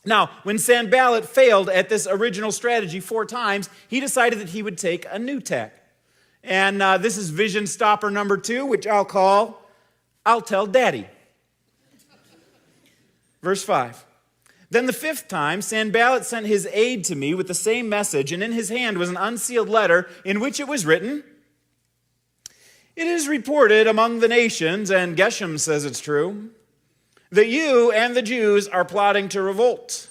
Now, when Sanballat failed at this original strategy 4 times, he decided that he would take a new tack. And this is vision stopper number 2, which I'll call, I'll tell Daddy. Verse 5. Then the 5th time, Sanballat sent his aide to me with the same message, and in his hand was an unsealed letter in which it was written, "It is reported among the nations," and Geshem says it's true, "that you and the Jews are plotting to revolt,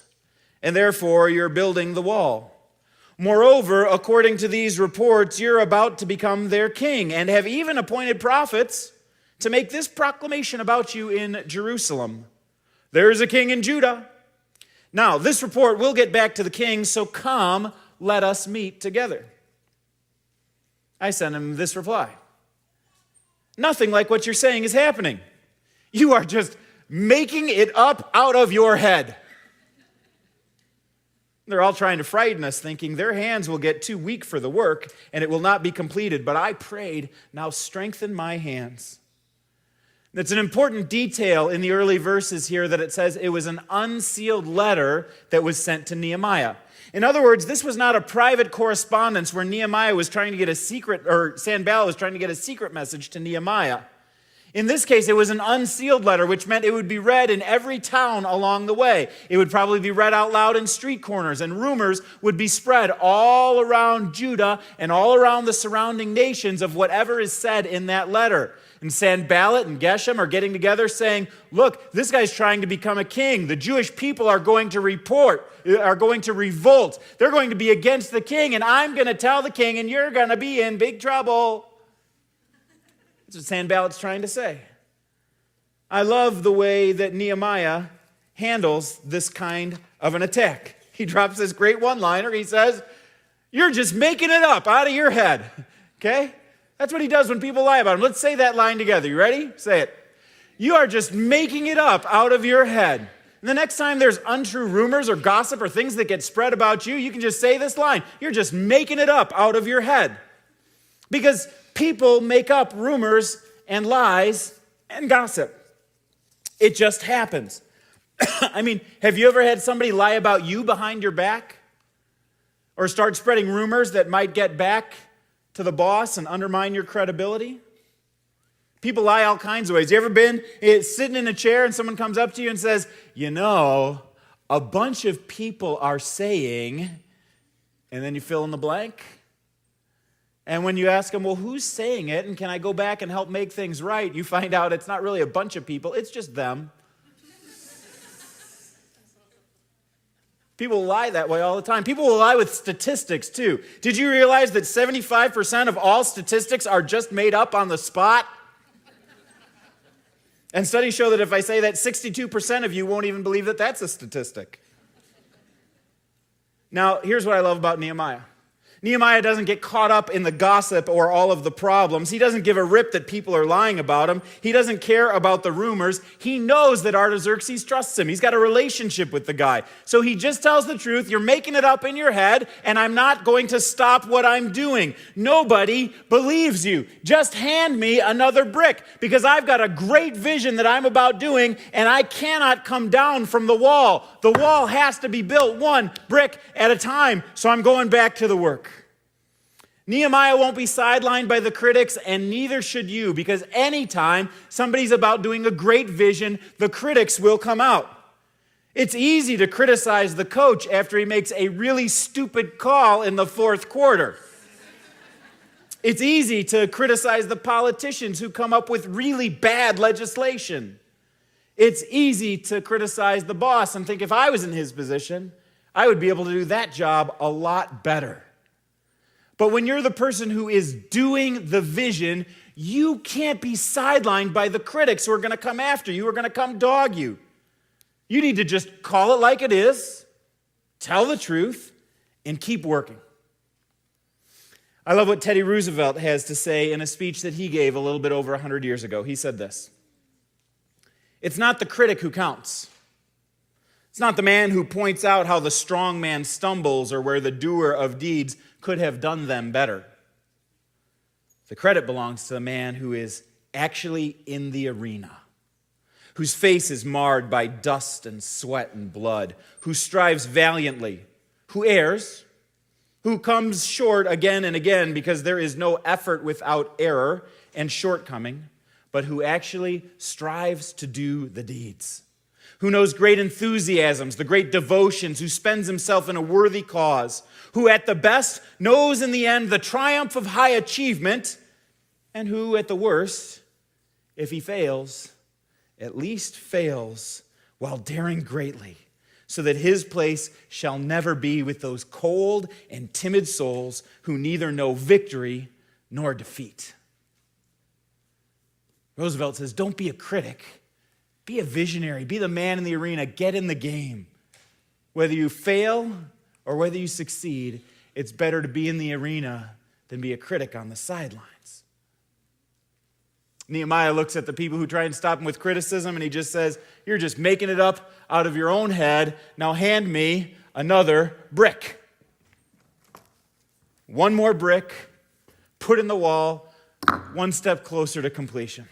and therefore you're building the wall. Moreover, according to these reports, you're about to become their king, and have even appointed prophets to make this proclamation about you in Jerusalem. There is a king in Judah. Now, this report will get back to the king, so come, let us meet together." I sent him this reply. Nothing like what you're saying is happening. You are just making it up out of your head. They're all trying to frighten us, thinking their hands will get too weak for the work and it will not be completed. But I prayed, now strengthen my hands. It's an important detail in the early verses here that it says it was an unsealed letter that was sent to Nehemiah. In other words, this was not a private correspondence where Nehemiah was trying to get a secret, or Sanballat was trying to get a secret message to Nehemiah. In this case, it was an unsealed letter, which meant it would be read in every town along the way. It would probably be read out loud in street corners, and rumors would be spread all around Judah and all around the surrounding nations of whatever is said in that letter. And Sanballat and Geshem are getting together saying, look, this guy's trying to become a king. The Jewish people are going to revolt. They're going to be against the king, and I'm going to tell the king, and you're going to be in big trouble. That's what Sanballat's trying to say. I love the way that Nehemiah handles this kind of an attack. He drops this great one-liner. He says, you're just making it up out of your head. Okay? That's what he does when people lie about him. Let's say that line together. You ready? Say it. You are just making it up out of your head. And the next time there's untrue rumors or gossip or things that get spread about you, you can just say this line. You're just making it up out of your head. Because people make up rumors and lies and gossip. It just happens. I mean, have you ever had somebody lie about you behind your back? Or start spreading rumors that might get back to the boss and undermine your credibility? People lie all kinds of ways. You ever been sitting in a chair and someone comes up to you and says, you know, a bunch of people are saying, and then you fill in the blank? And when you ask them, well, who's saying it, and can I go back and help make things right, you find out it's not really a bunch of people, it's just them. People lie that way all the time. People will lie with statistics, too. Did you realize that 75% of all statistics are just made up on the spot? And studies show that if I say that, 62% of you won't even believe that that's a statistic. Now, here's what I love about Nehemiah. Nehemiah doesn't get caught up in the gossip or all of the problems. He doesn't give a rip that people are lying about him. He doesn't care about the rumors. He knows that Artaxerxes trusts him. He's got a relationship with the guy. So he just tells the truth. You're making it up in your head, and I'm not going to stop what I'm doing. Nobody believes you. Just hand me another brick, because I've got a great vision that I'm about doing, and I cannot come down from the wall. The wall has to be built one brick at a time, so I'm going back to the work. Nehemiah won't be sidelined by the critics, and neither should you, because anytime somebody's about doing a great vision, the critics will come out. It's easy to criticize the coach after he makes a really stupid call in the fourth quarter. It's easy to criticize the politicians who come up with really bad legislation. It's easy to criticize the boss and think if I was in his position, I would be able to do that job a lot better. But when you're the person who is doing the vision, you can't be sidelined by the critics who are going to come after you, who are going to come dog you. You need to just call it like it is, tell the truth, and keep working. I love what Teddy Roosevelt has to say in a speech that he gave a little bit over 100 years ago. He said this: "It's not the critic who counts. It's not the man who points out how the strong man stumbles or where the doer of deeds could have done them better. The credit belongs to the man who is actually in the arena, whose face is marred by dust and sweat and blood, who strives valiantly, who errs, who comes short again and again because there is no effort without error and shortcoming, but who actually strives to do the deeds, who knows great enthusiasms, the great devotions, who spends himself in a worthy cause, who at the best knows in the end the triumph of high achievement, and who at the worst, if he fails, at least fails while daring greatly, so that his place shall never be with those cold and timid souls who neither know victory nor defeat. Roosevelt says, don't be a critic. Be a visionary. Be the man in the arena. Get in the game. Whether you fail or whether you succeed, it's better to be in the arena than be a critic on the sidelines. Nehemiah looks at the people who try and stop him with criticism, and he just says, you're just making it up out of your own head. Now hand me another brick. One more brick, put in the wall, one step closer to completion.